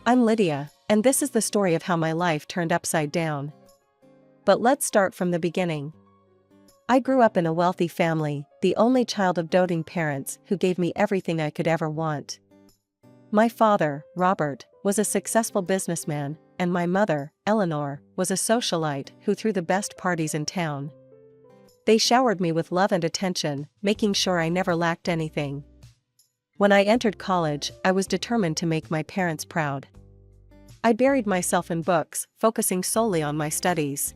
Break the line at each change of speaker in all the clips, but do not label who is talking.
I'm Lydia, and this is the story of how my life turned upside down. But let's start from the beginning. I grew up in a wealthy family, the only child of doting parents who gave me everything I could ever want. My father, Robert, was a successful businessman, and my mother, Eleanor, was a socialite who threw the best parties in town. They showered me with love and attention, making sure I never lacked anything. When I entered college, I was determined to make my parents proud. I buried myself in books, focusing solely on my studies.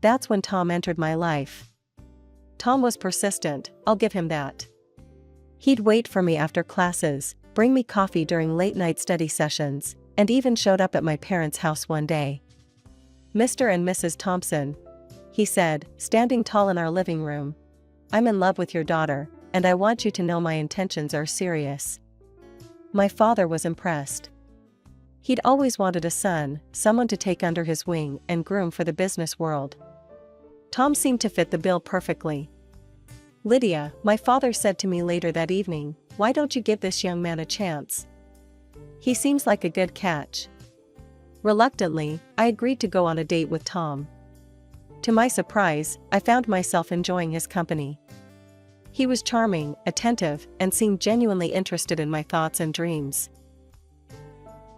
That's when Tom entered my life. Tom was persistent, I'll give him that. He'd wait for me after classes, bring me coffee during late-night study sessions, and even showed up at my parents' house one day. "Mr. and Mrs. Thompson," he said, standing tall in our living room, "I'm in love with your daughter, and I want you to know my intentions are serious." My father was impressed. He'd always wanted a son, someone to take under his wing and groom for the business world. Tom seemed to fit the bill perfectly. "Lydia," my father said to me later that evening, "why don't you give this young man a chance? He seems like a good catch." Reluctantly, I agreed to go on a date with Tom. To my surprise, I found myself enjoying his company. He was charming, attentive, and seemed genuinely interested in my thoughts and dreams.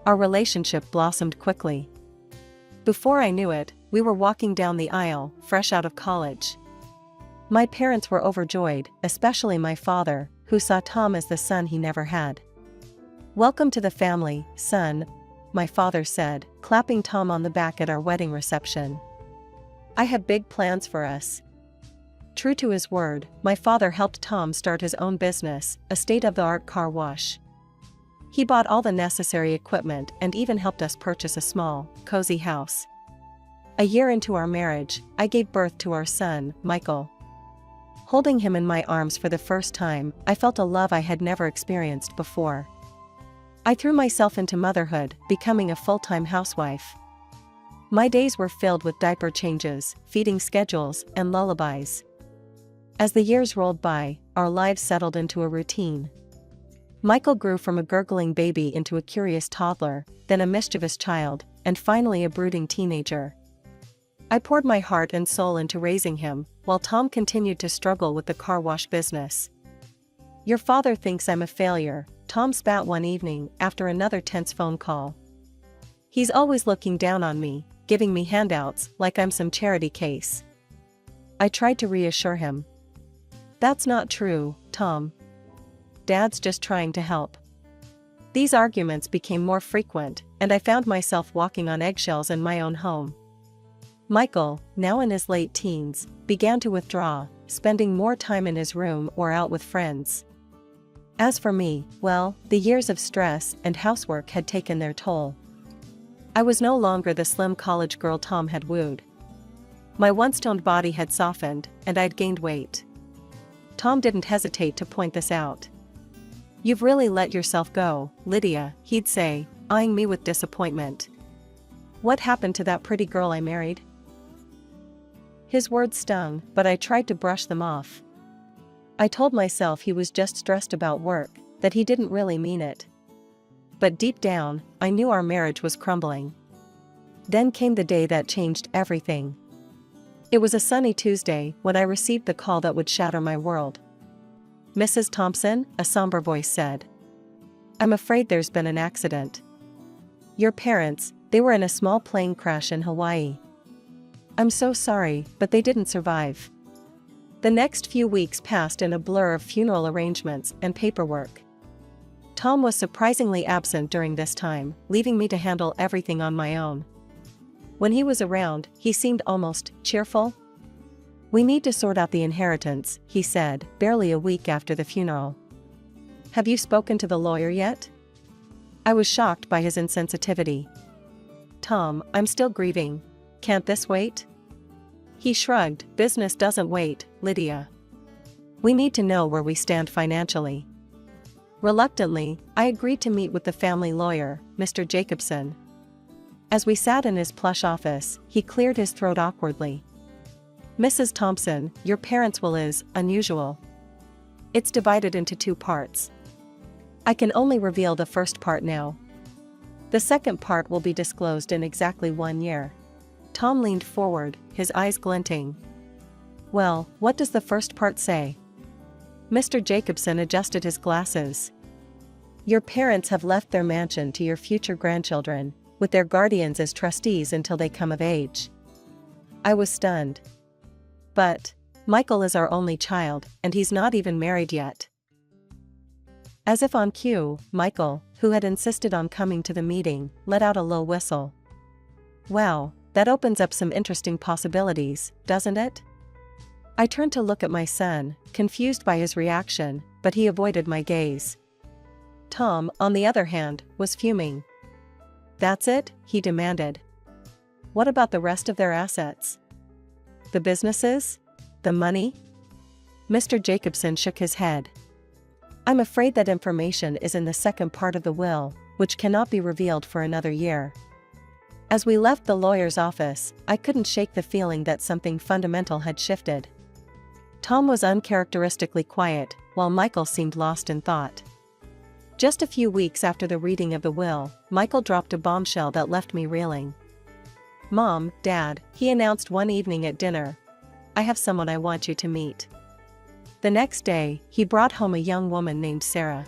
Our relationship blossomed quickly. Before I knew it, we were walking down the aisle, fresh out of college. My parents were overjoyed, especially my father, who saw Tom as the son he never had. "Welcome to the family, son," my father said, clapping Tom on the back at our wedding reception. "I have big plans for us." True to his word, my father helped Tom start his own business, a state-of-the-art car wash. He bought all the necessary equipment and even helped us purchase a small, cozy house. A year into our marriage, I gave birth to our son, Michael. Holding him in my arms for the first time, I felt a love I had never experienced before. I threw myself into motherhood, becoming a full-time housewife. My days were filled with diaper changes, feeding schedules, and lullabies. As the years rolled by, our lives settled into a routine. Michael grew from a gurgling baby into a curious toddler, then a mischievous child, and finally a brooding teenager. I poured my heart and soul into raising him, while Tom continued to struggle with the car wash business. "Your father thinks I'm a failure," Tom spat one evening after another tense phone call. "He's always looking down on me, giving me handouts like I'm some charity case." I tried to reassure him. "That's not true, Tom. Dad's just trying to help." These arguments became more frequent, and I found myself walking on eggshells in my own home. Michael, now in his late teens, began to withdraw, spending more time in his room or out with friends. As for me, well, the years of stress and housework had taken their toll. I was no longer the slim college girl Tom had wooed. My once toned body had softened, and I'd gained weight. Tom didn't hesitate to point this out. "You've really let yourself go, Lydia," he'd say, eyeing me with disappointment. "What happened to that pretty girl I married?" His words stung, but I tried to brush them off. I told myself he was just stressed about work, that he didn't really mean it. But deep down, I knew our marriage was crumbling. Then came the day that changed everything. It was a sunny Tuesday when I received the call that would shatter my world. "Mrs. Thompson," a somber voice said. "I'm afraid there's been an accident. Your parents, they were in a small plane crash in Hawaii." "I'm so sorry, but they didn't survive." The next few weeks passed in a blur of funeral arrangements and paperwork. Tom was surprisingly absent during this time, leaving me to handle everything on my own. When he was around, he seemed almost cheerful. "We need to sort out the inheritance," he said, barely a week after the funeral. "Have you spoken to the lawyer yet?" I was shocked by his insensitivity. "Tom, I'm still grieving. Can't this wait?" He shrugged. "Business doesn't wait, Lydia. We need to know where we stand financially." Reluctantly, I agreed to meet with the family lawyer, Mr. Jacobson. As we sat in his plush office, he cleared his throat awkwardly. "Mrs. Thompson, your parents' will is unusual. It's divided into two parts. I can only reveal the first part now. The second part will be disclosed in exactly 1 year. Tom leaned forward, his eyes glinting. Well, what does the first part say? Mr. Jacobson adjusted his glasses. Your parents have left their mansion to your future grandchildren, with their guardians as trustees until they come of age. I was stunned. But Michael is our only child, and he's not even married yet. As if on cue, Michael, who had insisted on coming to the meeting, let out a low whistle. Wow, that opens up some interesting possibilities, doesn't it? I turned to look at my son, confused by his reaction, but he avoided my gaze. Tom, on the other hand, was fuming. That's it? He demanded. What about the rest of their assets? The businesses? The money? Mr. Jacobson shook his head. I'm afraid that information is in the second part of the will, which cannot be revealed for another year. As we left the lawyer's office, I couldn't shake the feeling that something fundamental had shifted. Tom was uncharacteristically quiet, while Michael seemed lost in thought. Just a few weeks after the reading of the will, Michael dropped a bombshell that left me reeling. Mom, Dad, he announced one evening at dinner, I have someone I want you to meet. The next day, he brought home a young woman named Sarah.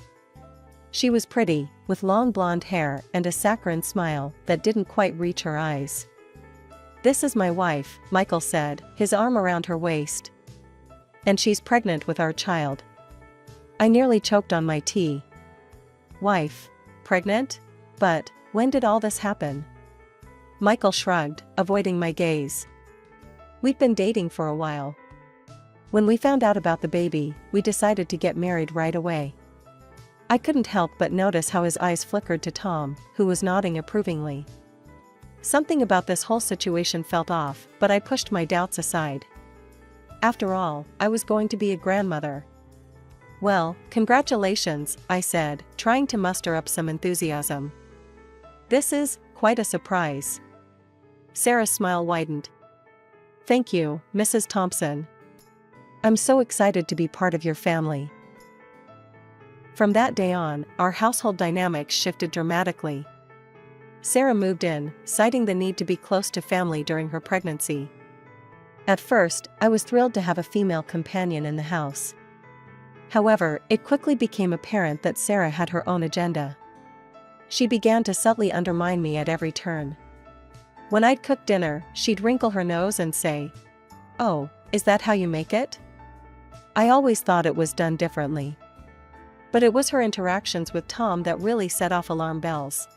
She was pretty, with long blonde hair and a saccharine smile that didn't quite reach her eyes. This is my wife, Michael said, his arm around her waist. And she's pregnant with our child. I nearly choked on my tea. Wife? Pregnant? But when did all this happen? Michael shrugged, avoiding my gaze. We'd been dating for a while. When we found out about the baby, we decided to get married right away. I couldn't help but notice how his eyes flickered to Tom, who was nodding approvingly. Something about this whole situation felt off, but I pushed my doubts aside. After all, I was going to be a grandmother. Well, congratulations, I said, trying to muster up some enthusiasm. This is quite a surprise. Sarah's smile widened. Thank you, Mrs. Thompson. I'm so excited to be part of your family. From that day on, our household dynamics shifted dramatically. Sarah moved in, citing the need to be close to family during her pregnancy. At first, I was thrilled to have a female companion in the house. However, it quickly became apparent that Sarah had her own agenda. She began to subtly undermine me at every turn. When I'd cook dinner, she'd wrinkle her nose and say, "Oh, is that how you make it?" I always thought it was done differently. But it was her interactions with Tom that really set off alarm bells.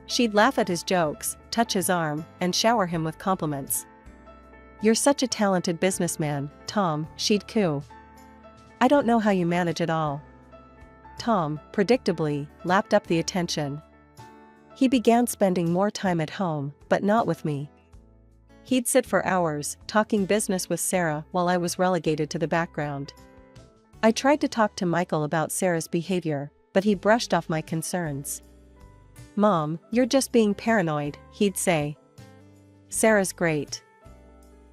She'd laugh at his jokes, touch his arm, and shower him with compliments. You're such a talented businessman, Tom, she'd coo. I don't know how you manage it all. Tom, predictably, lapped up the attention. He began spending more time at home, but not with me. He'd sit for hours, talking business with Sarah while I was relegated to the background. I tried to talk to Michael about Sarah's behavior, but he brushed off my concerns. Mom, you're just being paranoid, he'd say. Sarah's great.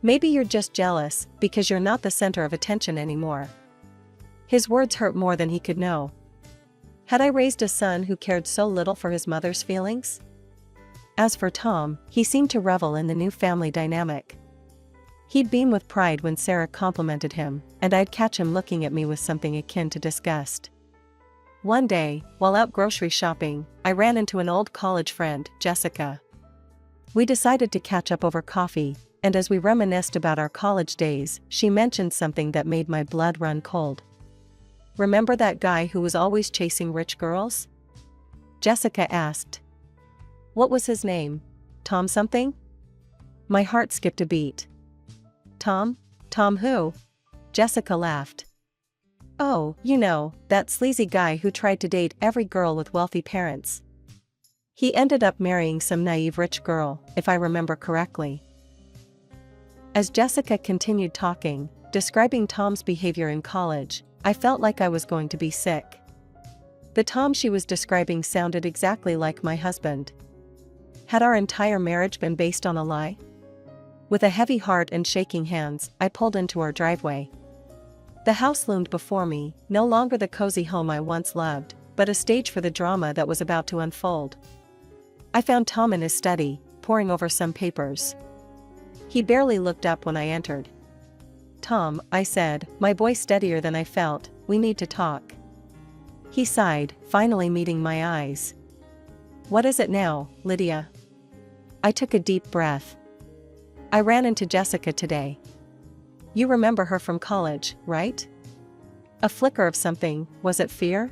Maybe you're just jealous, because you're not the center of attention anymore. His words hurt more than he could know. Had I raised a son who cared so little for his mother's feelings? As for Tom, he seemed to revel in the new family dynamic. He'd beam with pride when Sarah complimented him, and I'd catch him looking at me with something akin to disgust. One day, while out grocery shopping, I ran into an old college friend, Jessica. We decided to catch up over coffee, and as we reminisced about our college days, she mentioned something that made my blood run cold. Remember that guy who was always chasing rich girls? Jessica asked. What was his name? Tom something? My heart skipped a beat. Tom? Tom who? Jessica laughed. Oh, you know, that sleazy guy who tried to date every girl with wealthy parents. He ended up marrying some naive rich girl, if I remember correctly. As Jessica continued talking, describing Tom's behavior in college, I felt like I was going to be sick. The Tom she was describing sounded exactly like my husband. Had our entire marriage been based on a lie? With a heavy heart and shaking hands, I pulled into our driveway. The house loomed before me, no longer the cozy home I once loved, but a stage for the drama that was about to unfold. I found Tom in his study, poring over some papers. He barely looked up when I entered. "Tom," I said, my voice steadier than I felt, "we need to talk." He sighed, finally meeting my eyes. "What is it now, Lydia?" I took a deep breath. "I ran into Jessica today. You remember her from college, right?" A flicker of something, was it fear?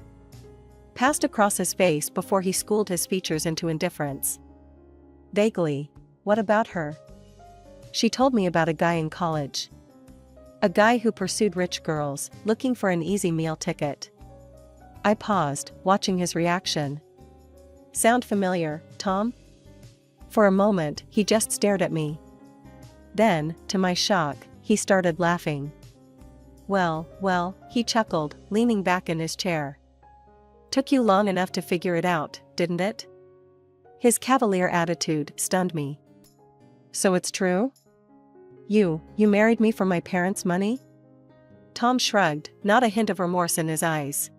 Passed across his face before he schooled his features into indifference. Vaguely. "What about her?" "She told me about a guy in college. A guy who pursued rich girls, looking for an easy meal ticket." I paused, watching his reaction. "Sound familiar, Tom?" For a moment, he just stared at me. Then, to my shock, he started laughing. Well, he chuckled, leaning back in his chair. "Took you long enough to figure it out, didn't it?" His cavalier attitude stunned me. "So it's true? You married me for my parents' money?" Tom shrugged, not a hint of remorse in his eyes.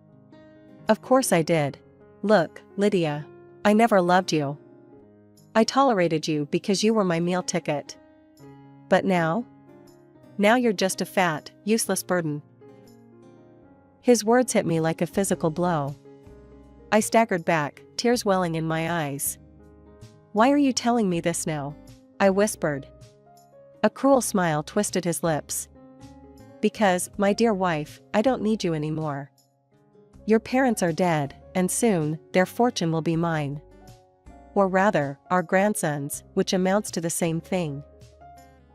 "Of course I did. Look, Lydia. I never loved you. I tolerated you because you were my meal ticket. But now? Now you're just a fat, useless burden." His words hit me like a physical blow. I staggered back, tears welling in my eyes. "Why are you telling me this now?" I whispered. A cruel smile twisted his lips. "Because, my dear wife, I don't need you anymore. Your parents are dead, and soon, their fortune will be mine. Or rather, our grandson's, which amounts to the same thing."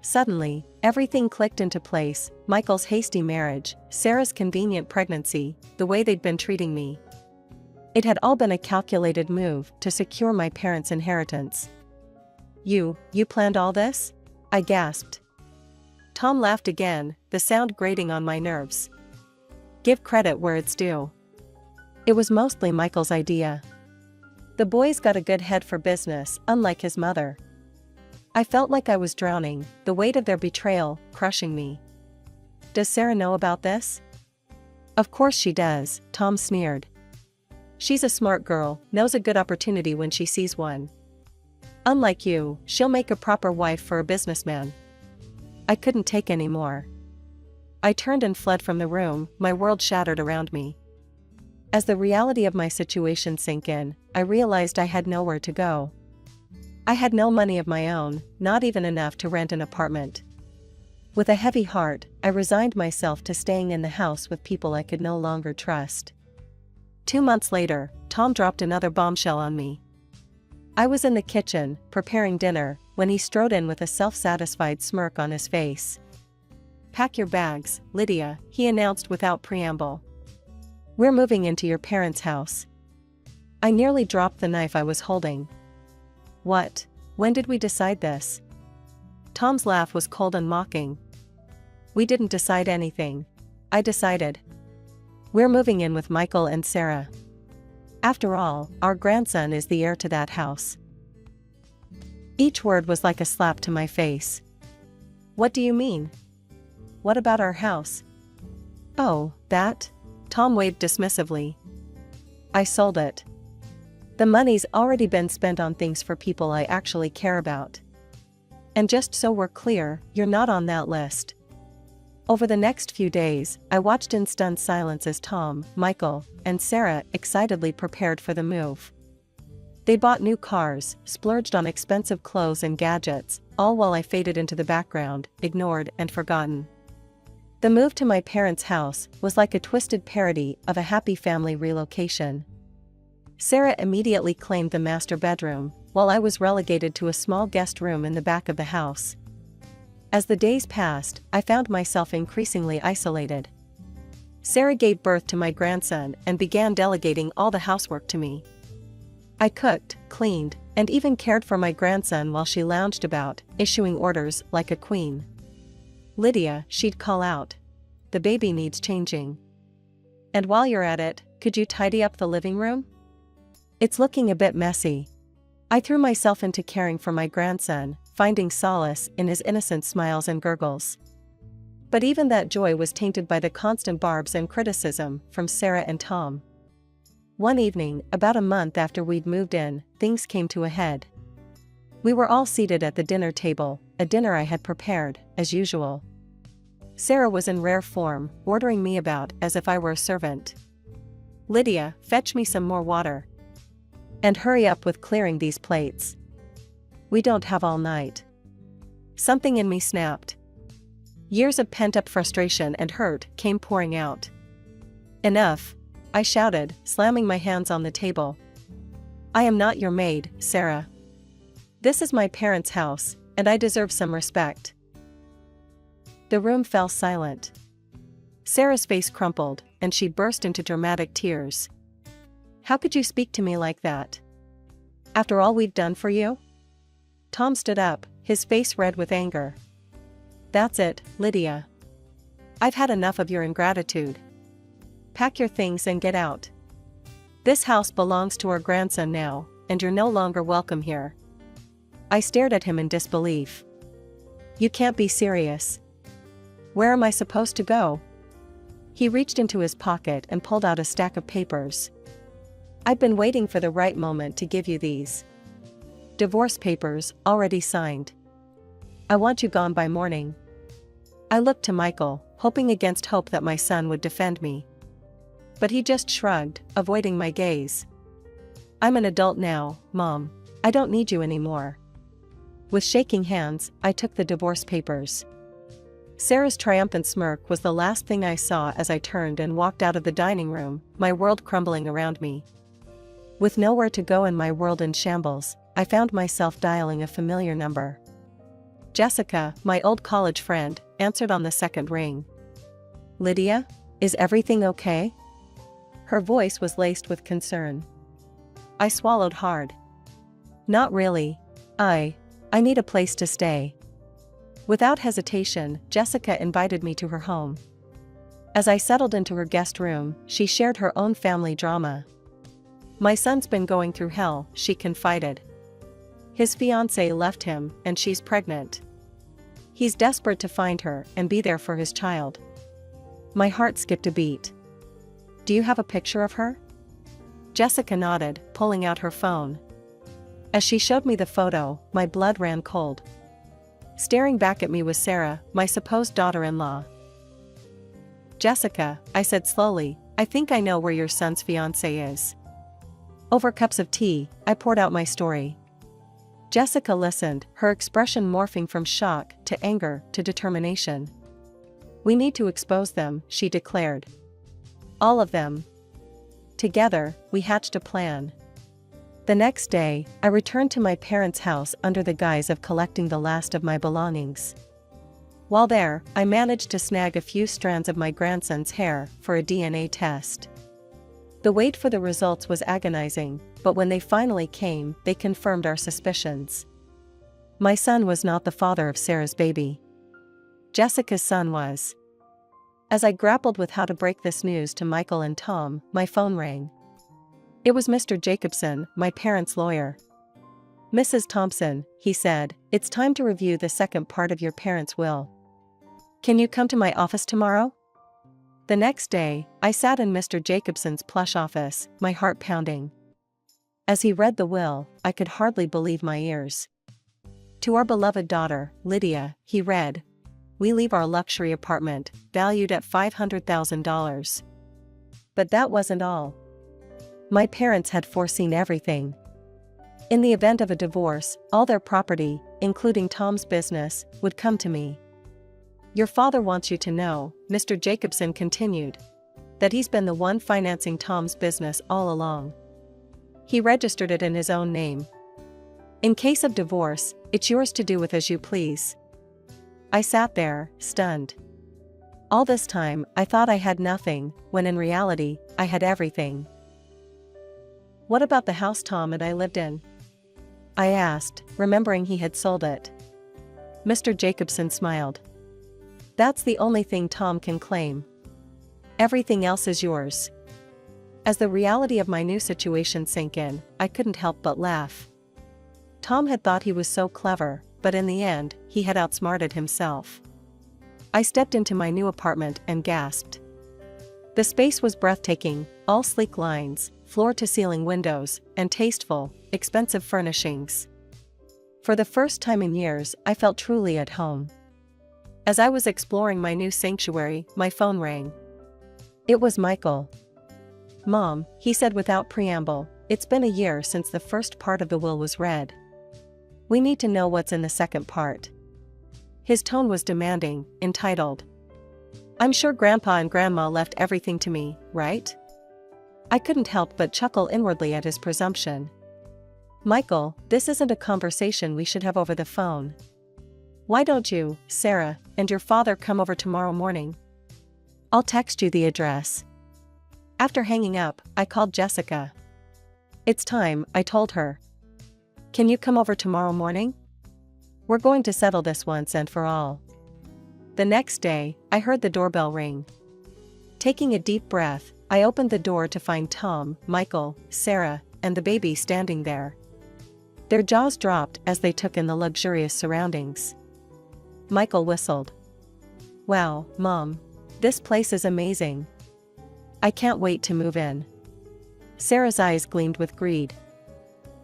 Suddenly, everything clicked into place: Michael's hasty marriage, Sarah's convenient pregnancy, the way they'd been treating me. It had all been a calculated move to secure my parents' inheritance. You planned all this?" I gasped. Tom laughed again, the sound grating on my nerves. "Give credit where it's due. It was mostly Michael's idea. The boy's got a good head for business, unlike his mother." I felt like I was drowning, the weight of their betrayal crushing me. "Does Sarah know about this?" "Of course she does," Tom sneered. "She's a smart girl, knows a good opportunity when she sees one. Unlike you, she'll make a proper wife for a businessman." I couldn't take any more. I turned and fled from the room, my world shattered around me. As the reality of my situation sank in, I realized I had nowhere to go. I had no money of my own, not even enough to rent an apartment. With a heavy heart, I resigned myself to staying in the house with people I could no longer trust. 2 months later, Tom dropped another bombshell on me. I was in the kitchen, preparing dinner, when he strode in with a self-satisfied smirk on his face. "Pack your bags, Lydia," he announced without preamble. "We're moving into your parents' house." I nearly dropped the knife I was holding. "What? When did we decide this?" Tom's laugh was cold and mocking. "We didn't decide anything. I decided. We're moving in with Michael and Sarah. After all, our grandson is the heir to that house." Each word was like a slap to my face. "What do you mean? What about our house?" "Oh, that?" Tom waved dismissively. "I sold it. The money's already been spent on things for people I actually care about. And just so we're clear, you're not on that list." Over the next few days, I watched in stunned silence as Tom, Michael, and Sarah excitedly prepared for the move. They bought new cars, splurged on expensive clothes and gadgets, all while I faded into the background, ignored and forgotten. The move to my parents' house was like a twisted parody of a happy family relocation. Sarah immediately claimed the master bedroom, while I was relegated to a small guest room in the back of the house. As the days passed, I found myself increasingly isolated. Sarah gave birth to my grandson and began delegating all the housework to me. I cooked, cleaned, and even cared for my grandson while she lounged about, issuing orders like a queen. "Lydia," she'd call out. "The baby needs changing. And while you're at it, could you tidy up the living room? It's looking a bit messy." I threw myself into caring for my grandson, finding solace in his innocent smiles and gurgles. But even that joy was tainted by the constant barbs and criticism from Sarah and Tom. One evening, about a month after we'd moved in, things came to a head. We were all seated at the dinner table, a dinner I had prepared, as usual. Sarah was in rare form, ordering me about as if I were a servant. "Lydia, fetch me some more water. And hurry up with clearing these plates. We don't have all night." Something in me snapped. Years of pent-up frustration and hurt came pouring out. "Enough," I shouted, slamming my hands on the table. "I am not your maid, Sarah. This is my parents' house, and I deserve some respect." The room fell silent. Sarah's face crumpled, and she burst into dramatic tears. "How could you speak to me like that? After all we've done for you?" Tom stood up, his face red with anger. "That's it, Lydia. I've had enough of your ingratitude. Pack your things and get out. This house belongs to our grandson now, and you're no longer welcome here." I stared at him in disbelief. "You can't be serious. Where am I supposed to go?" He reached into his pocket and pulled out a stack of papers. "I've been waiting for the right moment to give you these. Divorce papers, already signed. I want you gone by morning." I looked to Michael, hoping against hope that my son would defend me. But he just shrugged, avoiding my gaze. "I'm an adult now, Mom. I don't need you anymore." With shaking hands, I took the divorce papers. Sarah's triumphant smirk was the last thing I saw as I turned and walked out of the dining room, my world crumbling around me. With nowhere to go and my world in shambles, I found myself dialing a familiar number. Jessica, my old college friend, answered on the second ring. "Lydia? Is everything okay?" Her voice was laced with concern. I swallowed hard. "Not really. I need a place to stay." Without hesitation, Jessica invited me to her home. As I settled into her guest room, she shared her own family drama. "My son's been going through hell," she confided. "His fiancée left him, and she's pregnant. He's desperate to find her and be there for his child." My heart skipped a beat. "Do you have a picture of her?" Jessica nodded, pulling out her phone. As she showed me the photo, my blood ran cold. Staring back at me was Sarah, my supposed daughter-in-law. "Jessica," I said slowly, "I think I know where your son's fiancée is." Over cups of tea, I poured out my story. Jessica listened, her expression morphing from shock to anger to determination. "We need to expose them," she declared. "All of them." Together, we hatched a plan. The next day, I returned to my parents' house under the guise of collecting the last of my belongings. While there, I managed to snag a few strands of my grandson's hair for a DNA test. The wait for the results was agonizing, but when they finally came, they confirmed our suspicions. My son was not the father of Sarah's baby. Jessica's son was. As I grappled with how to break this news to Michael and Tom, my phone rang. It was Mr. Jacobson, my parents' lawyer. "Mrs. Thompson," he said, "it's time to review the second part of your parents' will. Can you come to my office tomorrow?" The next day, I sat in Mr. Jacobson's plush office, my heart pounding. As he read the will, I could hardly believe my ears. "To our beloved daughter, Lydia," he read, "we leave our luxury apartment, valued at $500,000. But that wasn't all. My parents had foreseen everything. In the event of a divorce, all their property, including Tom's business, would come to me. Your father wants you to know," Mr. Jacobson continued, "that he's been the one financing Tom's business all along. He registered it in his own name. In case of divorce, it's yours to do with as you please." I sat there, stunned. All this time, I thought I had nothing, when in reality, I had everything. "What about the house Tom and I lived in?" I asked, remembering he had sold it. Mr. Jacobson smiled. "That's the only thing Tom can claim. Everything else is yours." As the reality of my new situation sank in, I couldn't help but laugh. Tom had thought he was so clever, but in the end, he had outsmarted himself. I stepped into my new apartment and gasped. The space was breathtaking, all sleek lines, floor-to-ceiling windows, and tasteful, expensive furnishings. For the first time in years, I felt truly at home. As I was exploring my new sanctuary, my phone rang. It was Michael. "Mom," he said without preamble, "it's been a year since the first part of the will was read. We need to know what's in the second part." His tone was demanding, entitled. "I'm sure Grandpa and Grandma left everything to me, right?" I couldn't help but chuckle inwardly at his presumption. "Michael, this isn't a conversation we should have over the phone. Why don't you, Sarah, and your father come over tomorrow morning? I'll text you the address." After hanging up, I called Jessica. "It's time," I told her. "Can you come over tomorrow morning? We're going to settle this once and for all." The next day, I heard the doorbell ring. Taking a deep breath, I opened the door to find Tom, Michael, Sarah, and the baby standing there. Their jaws dropped as they took in the luxurious surroundings. Michael whistled. "Wow, Mom. This place is amazing. I can't wait to move in." Sarah's eyes gleamed with greed.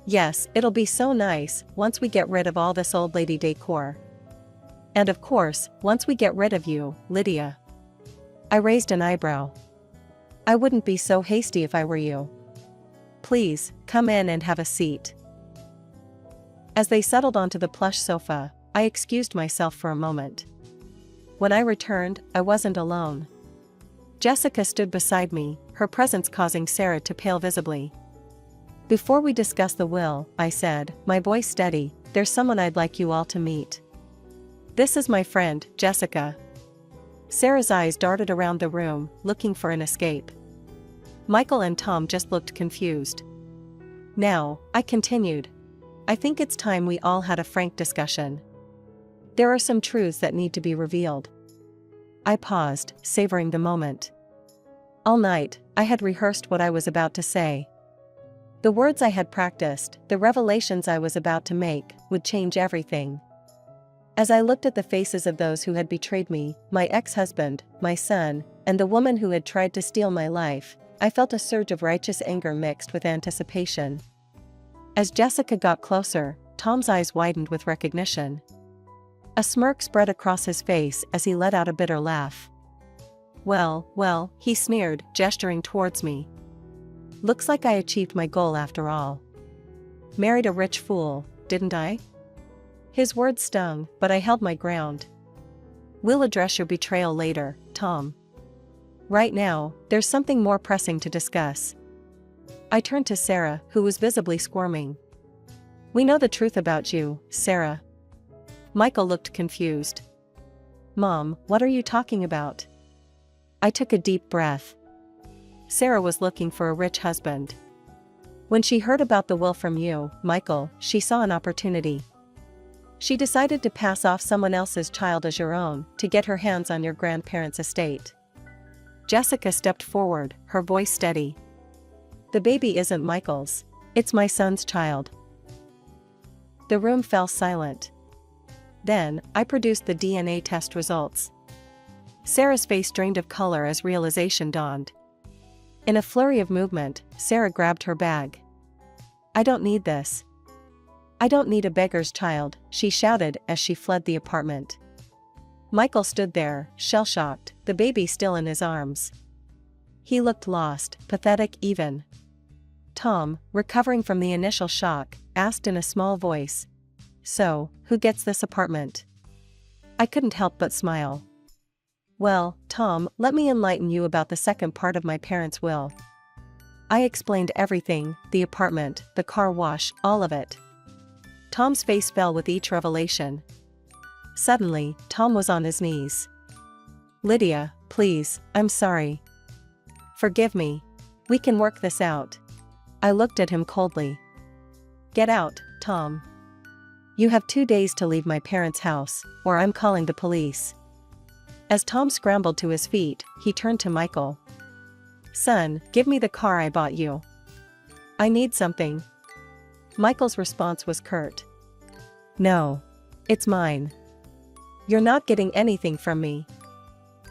"Yes, it'll be so nice once we get rid of all this old lady decor. And of course, once we get rid of you, Lydia." I raised an eyebrow. "I wouldn't be so hasty if I were you. Please, come in and have a seat." As they settled onto the plush sofa, I excused myself for a moment. When I returned, I wasn't alone. Jessica stood beside me, her presence causing Sarah to pale visibly. "Before we discuss the will," I said, my voice steady, "there's someone I'd like you all to meet. This is my friend, Jessica." Sarah's eyes darted around the room, looking for an escape. Michael and Tom just looked confused. "Now," I continued, "I think it's time we all had a frank discussion. There are some truths that need to be revealed." I paused, savoring the moment. All night, I had rehearsed what I was about to say. The words I had practiced, the revelations I was about to make, would change everything. As I looked at the faces of those who had betrayed me, my ex-husband, my son, and the woman who had tried to steal my life, I felt a surge of righteous anger mixed with anticipation. As Jessica got closer, Tom's eyes widened with recognition. A smirk spread across his face as he let out a bitter laugh. Well, he sneered, gesturing towards me. "Looks like I achieved my goal after all. Married a rich fool, didn't I?" His words stung, but I held my ground. "We'll address your betrayal later, Tom. Right now, there's something more pressing to discuss." I turned to Sarah, who was visibly squirming. "We know the truth about you, Sarah." Michael looked confused. "Mom, what are you talking about?" I took a deep breath. Sarah was looking for a rich husband. When she heard about the will from you, Michael, she saw an opportunity. She decided to pass off someone else's child as your own, to get her hands on your grandparents' estate. Jessica stepped forward, her voice steady. "The baby isn't Michael's. It's my son's child." The room fell silent. Then, I produced the DNA test results. Sarah's face drained of color as realization dawned. In a flurry of movement, Sarah grabbed her bag. "I don't need this. I don't need a beggar's child," she shouted as she fled the apartment. Michael stood there, shell-shocked, the baby still in his arms. He looked lost, pathetic even. Tom, recovering from the initial shock, asked in a small voice, "So, who gets this apartment?" I couldn't help but smile. "Well, Tom, let me enlighten you about the second part of my parents' will." I explained everything, the apartment, the car wash, all of it. Tom's face fell with each revelation. Suddenly, Tom was on his knees. "Lydia, please, I'm sorry. Forgive me. We can work this out." I looked at him coldly. "Get out, Tom. You have 2 days to leave my parents' house, or I'm calling the police." As Tom scrambled to his feet, he turned to Michael. "Son, give me the car I bought you. I need something." Michael's response was curt. "No. It's mine. You're not getting anything from me."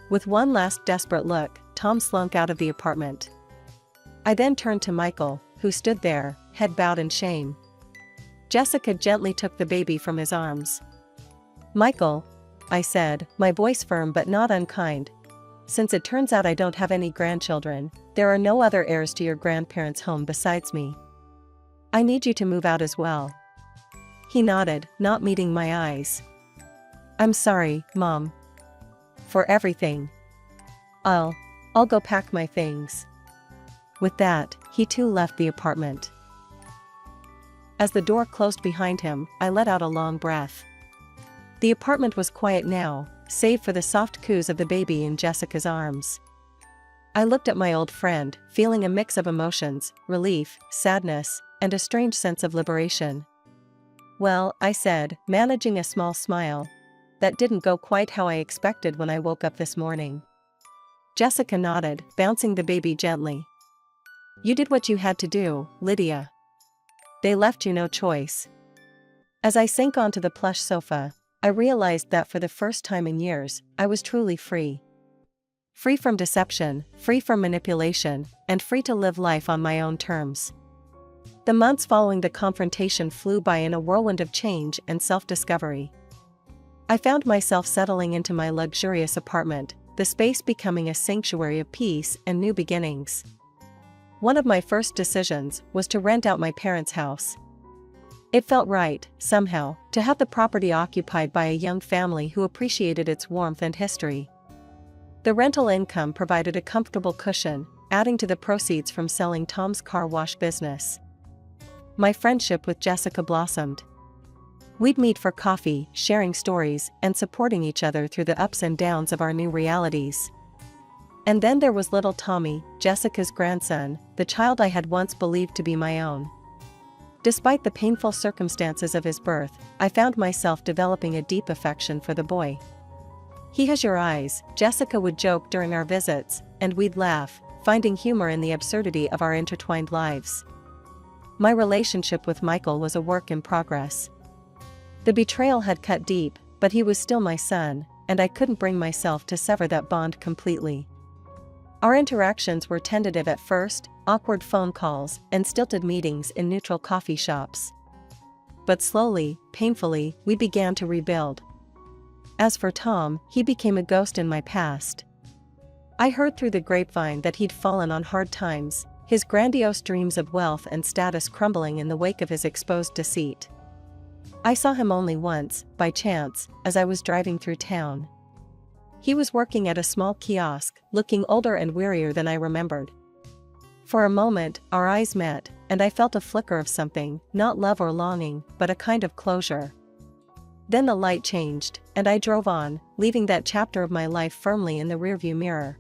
With one last desperate look, Tom slunk out of the apartment. I then turned to Michael, who stood there, head bowed in shame. Jessica gently took the baby from his arms. "Michael," I said, my voice firm but not unkind, "since it turns out I don't have any grandchildren, there are no other heirs to your grandparents' home besides me. I need you to move out as well." He nodded, not meeting my eyes. "I'm sorry, Mom. For everything. I'll go pack my things." With that, he too left the apartment. As the door closed behind him, I let out a long breath. The apartment was quiet now, save for the soft coos of the baby in Jessica's arms. I looked at my old friend, feeling a mix of emotions, relief, sadness, and a strange sense of liberation. "Well," I said, managing a small smile, "that didn't go quite how I expected when I woke up this morning." Jessica nodded, bouncing the baby gently. "You did what you had to do, Lydia. They left you no choice." As I sank onto the plush sofa, I realized that for the first time in years, I was truly free. Free from deception, free from manipulation, and free to live life on my own terms. The months following the confrontation flew by in a whirlwind of change and self-discovery. I found myself settling into my luxurious apartment, the space becoming a sanctuary of peace and new beginnings. One of my first decisions was to rent out my parents' house. It felt right, somehow, to have the property occupied by a young family who appreciated its warmth and history. The rental income provided a comfortable cushion, adding to the proceeds from selling Tom's car wash business. My friendship with Jessica blossomed. We'd meet for coffee, sharing stories, and supporting each other through the ups and downs of our new realities. And then there was little Tommy, Jessica's grandson, the child I had once believed to be my own. Despite the painful circumstances of his birth, I found myself developing a deep affection for the boy. "He has your eyes," Jessica would joke during our visits, and we'd laugh, finding humor in the absurdity of our intertwined lives. My relationship with Michael was a work in progress. The betrayal had cut deep, but he was still my son, and I couldn't bring myself to sever that bond completely. Our interactions were tentative at first, awkward phone calls, and stilted meetings in neutral coffee shops. But slowly, painfully, we began to rebuild. As for Tom, he became a ghost in my past. I heard through the grapevine that he'd fallen on hard times, his grandiose dreams of wealth and status crumbling in the wake of his exposed deceit. I saw him only once, by chance, as I was driving through town. He was working at a small kiosk, looking older and wearier than I remembered. For a moment, our eyes met, and I felt a flicker of something, not love or longing, but a kind of closure. Then the light changed, and I drove on, leaving that chapter of my life firmly in the rearview mirror.